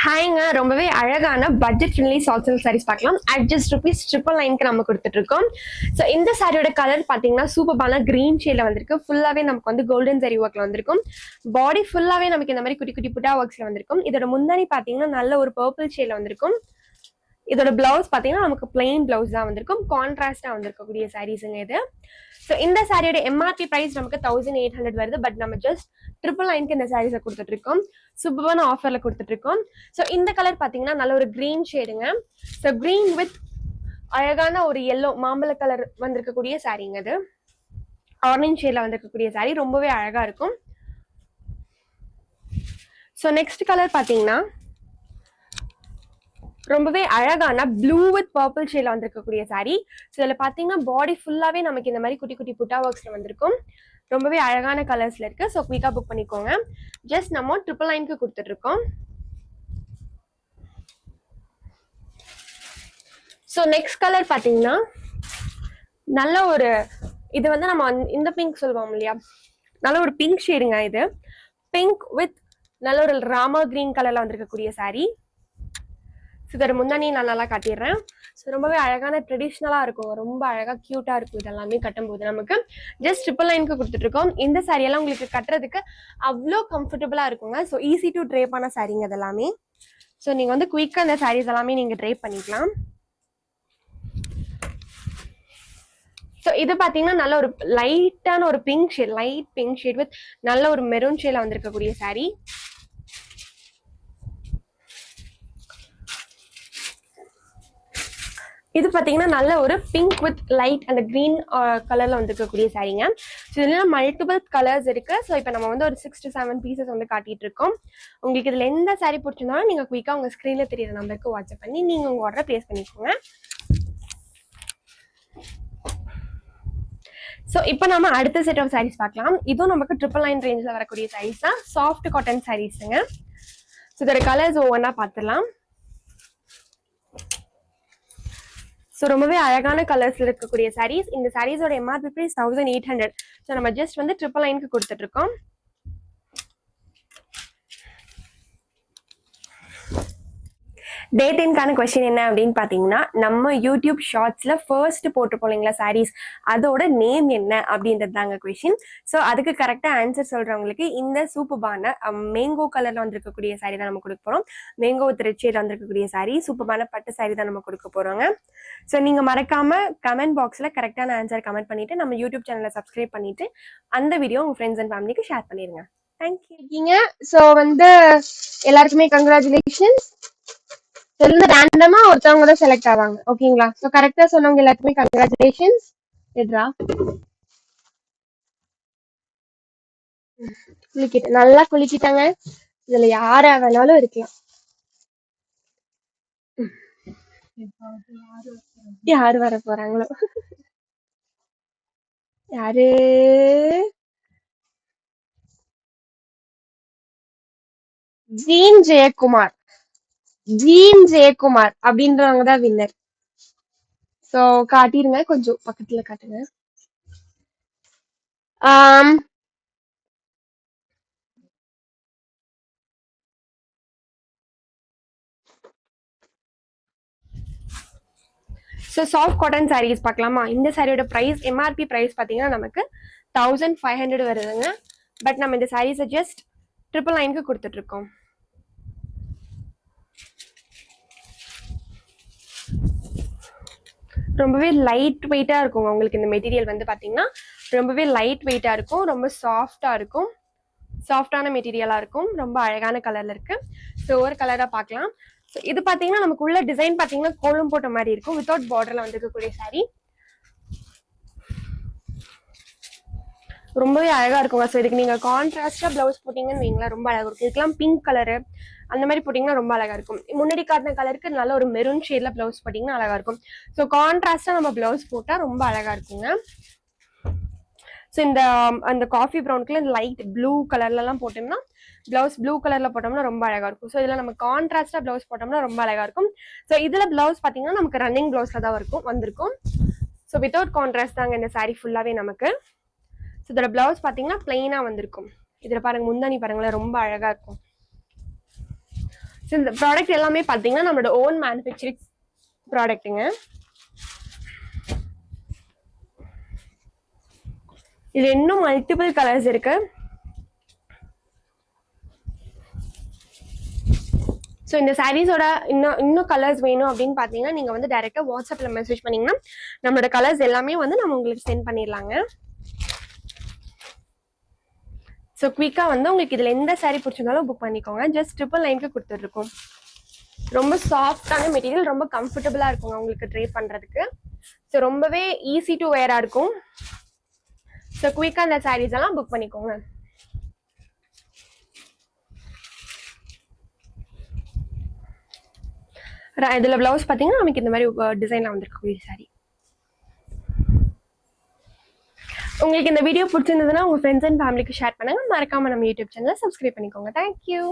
ஹாய்ங்க, ரொம்பவே அழகான budget friendly soft silk sarees பார்க்கலாம். அட் ஜஸ்ட் ₹999 நம்ம கொடுத்துட்டு இருக்கோம். ஸோ இந்த சாரியோட கலர் பார்த்தீங்கன்னா சூப்பரான கிரீன் ஷேட்ல வந்திருக்கு. ஃபுல்லாவே நமக்கு வந்து கோல்டன் ஜரி ஒர்க்ல வந்திருக்கும். பாடி ஃபுல்லாவே நமக்கு இந்த மாதிரி குட்டி குட்டி புட்டா ஒர்க்ஸ்ல வந்திருக்கும். இதோட முந்தானி பார்த்தீங்கன்னா நல்ல ஒரு பர்பிள் ஷேட்ல வந்திருக்கும். இதோட பிளவுஸ் பார்த்தீங்கன்னா நமக்கு பிளெயின் பிளவுஸ் தான் வந்திருக்கும். கான்ட்ராஸ்டா வந்திருக்கக்கூடிய சாரீஸுங்க இது. ஸோ இந்த சாரியோட எம்ஆர்பி பிரைஸ் நமக்கு 1800 வருது. பட் நம்ம ஜஸ்ட் 999 இந்த சாரீஸை கொடுத்துட்டு இருக்கோம். சூப்பரான ஆஃபர்ல கொடுத்துட்டு இருக்கோம். ஸோ இந்த கலர் பார்த்தீங்கன்னா நல்ல ஒரு கிரீன் ஷேடுங்க. ஸோ கிரீன் வித் அழகான ஒரு எல்லோ மாம்பழ கலர் வந்திருக்கக்கூடிய சாரீங்க இது. ஆரஞ்ச் ஷேட்ல வந்திருக்கக்கூடிய சாரீ ரொம்பவே அழகா இருக்கும். ஸோ நெக்ஸ்ட் கலர் பார்த்தீங்கன்னா ரொம்பவே அழகான ப்ளூ வித் பர்பிள் ஷேட்ல வந்திருக்கக்கூடிய சாரீ. ஸோ இதில் பார்த்தீங்கன்னா பாடி ஃபுல்லாவே நமக்கு இந்த மாதிரி குட்டி குட்டி புட்டா ஒர்க்ஸ்ல வந்திருக்கும். ரொம்பவே அழகான கலர்ஸ்ல இருக்கு. ஸோ குயிக்கா புக் பண்ணிக்கோங்க. ஜஸ்ட் நம்ம 999 கொடுத்துட்டு இருக்கோம். ஸோ நெக்ஸ்ட் கலர் பார்த்தீங்கன்னா நல்ல ஒரு இது வந்து நம்ம இந்த பிங்க் சொல்லுவோம் இல்லையா, நல்ல ஒரு பிங்க் ஷேடுங்க இது. பிங்க் வித் நல்ல ஒரு ராமா கிரீன் கலர்ல வந்திருக்கக்கூடிய சாரீ. இதோட முந்தானி நான் நல்லா காட்டிடுறேன். ஸோ ரொம்பவே அழகான ட்ரெடிஷ்னலா இருக்கும். ரொம்ப அழகா கியூட்டா இருக்கும். இதெல்லாமே கட்டும்போது நமக்கு ஜஸ்ட் 999 கொடுத்துட்டு இருக்கோம். இந்த சாரி எல்லாம் உங்களுக்கு கட்டுறதுக்கு அவ்வளோ கம்ஃபர்டபுளா இருக்குங்க. ஸோ ஈஸி டு ட்ரேப்பான சாரீங்க இதெல்லாமே. ஸோ நீங்க வந்து குயிக்கா இந்த சாரீஸ் எல்லாமே நீங்க ட்ரேப் பண்ணிக்கலாம். ஸோ இது பார்த்தீங்கன்னா நல்ல ஒரு லைட்டான ஒரு pink shade, light pink shade with நல்ல ஒரு மெரூன் ஷேட்ல வந்திருக்கக்கூடிய சாரீ. இது பார்த்தீங்கன்னா நல்ல ஒரு பிங்க் வித் லைட் அந்த கிரீன் கலர்ல வந்திருக்கக்கூடிய சாரீங்க. ஸோ இதுல மல்டிபிள் கலர்ஸ் இருக்கு. ஸோ இப்போ நம்ம வந்து ஒரு 6 to 7 பீசஸ் வந்து காட்டிட்டு இருக்கோம். உங்களுக்கு இதுல எந்த சாரீ பிடிச்சிருந்தாலும் நீங்க குயிக்கா உங்க ஸ்கிரீன்ல தெரியுற நம்பருக்கு வாட்ஸ்அப் பண்ணி நீங்க உங்க ஆர்டரை பிளேஸ் பண்ணிக்கோங்க. ஸோ இப்போ நம்ம அடுத்த செட் ஆஃப் சாரீஸ் பார்க்கலாம். இதுவும் நமக்கு 999 ரேஞ்சில் வரக்கூடிய சாரீஸ் தான். சாஃப்ட் காட்டன் சாரீஸுங்க. ஸோ இதோட கலர்ஸ் ஒவ்வொன்றா பார்த்துடலாம். ஸோ ரொம்பவே அழகான கலர்ஸ்ல இருக்கக்கூடிய சாரீஸ். இந்த சாரீஸோட எம்ஆர்பி பிரைஸ் 1800. ஸோ நம்ம ஜஸ்ட் வந்து 999 கொடுத்துட்டு இருக்கோம். டே 10க்கான கொஸ்டின் என்ன அப்படின்னு பார்த்தீங்கன்னா, நம்ம யூடியூப் ஷார்ட்ஸ்ல ஃபர்ஸ்ட் போட்டு போலீங்களா சாரீஸ், அதோட நேம் என்ன அப்படின்றது தாங்க கொஸ்டின். ஸோ அதுக்கு கரெக்டாக ஆன்சர் சொல்றவங்களுக்கு இந்த சூப்பரான மேங்கோ கலர்ல வந்திருக்கக்கூடிய சாரீ தான் நம்ம கொடுக்க போறோம். மேங்கோ வித் ரெட் ஷேட்ல வந்திருக்கக்கூடிய சாரீ, சூப்பரான பட்டு சாரீ தான் நம்ம கொடுக்க போறோங்க. ஸோ நீங்க மறக்காம கமெண்ட் பாக்ஸ்ல கரெக்டான ஆன்சர் கமெண்ட் பண்ணிட்டு நம்ம யூடியூப் சேனலை சப்ஸ்கிரைப் பண்ணிட்டு அந்த வீடியோ உங்க ஃப்ரெண்ட்ஸ் அண்ட் ஃபேமிலிக்கு ஷேர் பண்ணிருங்க. தேங்க்யூ. ஸோ வந்து எல்லாருக்குமே கங்க்ராச்சுலேஷன்ஸ். ரேண்டமா ஒருத்தவங்க தான் செலக்ட் ஆவாங்க. ஓகேங்களா? சோ கரெக்டா சொன்னவங்க எல்லாருக்குமே கங்க்ராச்சுலேஷன்ஸ். நல்லா குளிக்கிட்டாங்க. இதுல யாரா வேணாலும் இருக்கலாம். யாரு வர போறாங்களோ? யாரு? ஜீன் ஜெயக்குமார். ஜீன் ஜெயக்குமார் அப்படின்றவங்க தான் வின்னர். சோ காட்டிருங்க, கொஞ்சம் பக்கத்துல காட்டுங்க. ஸோ சாஃப்ட் காட்டன் சாரீஸ் பார்க்கலாமா? இந்த சாரியோட ப்ரைஸ் எம்ஆர்பி ப்ரைஸ் பார்த்தீங்கன்னா நமக்கு 1500 வருதுங்க. பட் நம்ம இந்த சாரீஸை ஜஸ்ட் 999 கொடுத்துட்டு இருக்கோம். ரொம்பவே லைட் வெயிட்டா இருக்குங்க. உங்களுக்கு இந்த மெட்டீரியல் வந்து பார்த்தீங்கன்னா ரொம்பவே லைட் வெயிட்டா இருக்கும். ரொம்ப சாஃப்டா இருக்கும். சாஃப்டான மெட்டீரியலா இருக்கும். ரொம்ப அழகான கலர்ல இருக்கு. ஸோ ஒரு கலரா பார்க்கலாம். ஸோ இது பார்த்தீங்கன்னா நமக்கு உள்ள டிசைன் பார்த்தீங்கன்னா கோலம் போட்ட மாதிரி இருக்கும். வித்தவுட் பார்டர்ல வந்திருக்கக்கூடிய சாரீ ரொம்பவே அழகா இருக்குங்க. ஸோ இதுக்கு நீங்க கான்ட்ராஸ்டா பிளவுஸ் போட்டீங்கன்னு வைங்களா, ரொம்ப அழகா இருக்கும். இதுக்கெல்லாம் பிங்க் கலரு அந்த மாதிரி போட்டிங்கன்னா ரொம்ப அழகா இருக்கும். முன்னாடி காட்டின கலருக்கு நல்ல ஒரு மெரூன் ஷேட்ல பிளவுஸ் போட்டிங்கன்னா அழகா இருக்கும். ஸோ கான்ட்ராஸ்டா நம்ம பிளவுஸ் போட்டால் ரொம்ப அழகா இருக்குங்க. ஸோ இந்த அந்த காஃபி ப்ரௌனுக்குள்ள லைட் ப்ளூ கலர்லலாம் போட்டோம்னா, பிளவுஸ் ப்ளூ கலர்ல போட்டோம்னா ரொம்ப அழகா இருக்கும். ஸோ இதில் நம்ம கான்ட்ராஸ்டா பிளவுஸ் போட்டோம்னா ரொம்ப அழகா இருக்கும். ஸோ இதில் பிளவுஸ் பார்த்தீங்கன்னா நமக்கு ரன்னிங் பிளவுஸ்ல தான் வந்திருக்கும். ஸோ வித்தவுட் கான்ட்ராஸ்ட் தாங்க இந்த சாரீ ஃபுல்லாவே நமக்கு. ஸோ இதோட பிளவுஸ் பார்த்தீங்கன்னா பிளெயினா வந்திருக்கும். இதில் பாருங்க, முந்தானி பாருங்களேன், ரொம்ப அழகா இருக்கும். ஸோ இந்த ப்ராடக்ட் எல்லாமே பார்த்தீங்கன்னா நம்மளோட ஓன் மேனுஃபேக்சரிங் ப்ராடக்ட்டுங்க. இது இன்னும் மல்டிபிள் கலர்ஸ் இருக்கு. ஸோ இந்த சாரீஸோட இன்னும் கலர்ஸ் வேணும் அப்படின்னு பார்த்தீங்கன்னா நீங்கள் வந்து டைரெக்டாக வாட்ஸ்அப்பில் மெசேஜ் பண்ணிங்கன்னா நம்மளோட கலர்ஸ் எல்லாமே வந்து நம்ம உங்களுக்கு சென்ட் பண்ணிடலாங்க. ஸோ குயிக்காக வந்து உங்களுக்கு இதில் எந்த சாரீ பிடிச்சிருந்தாலும் புக் பண்ணிக்கோங்க. ஜஸ்ட் 999 கொடுத்துட்ருக்கோம். ரொம்ப சாஃப்டான மெட்டீரியல், ரொம்ப கம்ஃபர்டபுளாக இருக்குங்க உங்களுக்கு ட்ரை பண்ணுறதுக்கு. ஸோ ரொம்பவே ஈஸி டு வேராக இருக்கும். ஸோ குயிக்காக இந்த சாரீஸ் எல்லாம் புக் பண்ணிக்கோங்க. இதில் ப்ளவுஸ் பார்த்தீங்கன்னா நமக்கு இந்த மாதிரி டிசைனில் வந்துருக்கு சாரி. உங்களுக்கு இந்த வீடியோ பிடிச்சிருந்ததுன்னா உங்கள் ஃப்ரெண்ட்ஸ் அண்ட் ஃபேமிலிக்கு ஷேர் பண்ணுங்கள். மறக்காமல் நம்ம யூடியூப் சேனலை சப்ஸ்கிரைப் பண்ணிக்கோங்க. தேங்க்யூ.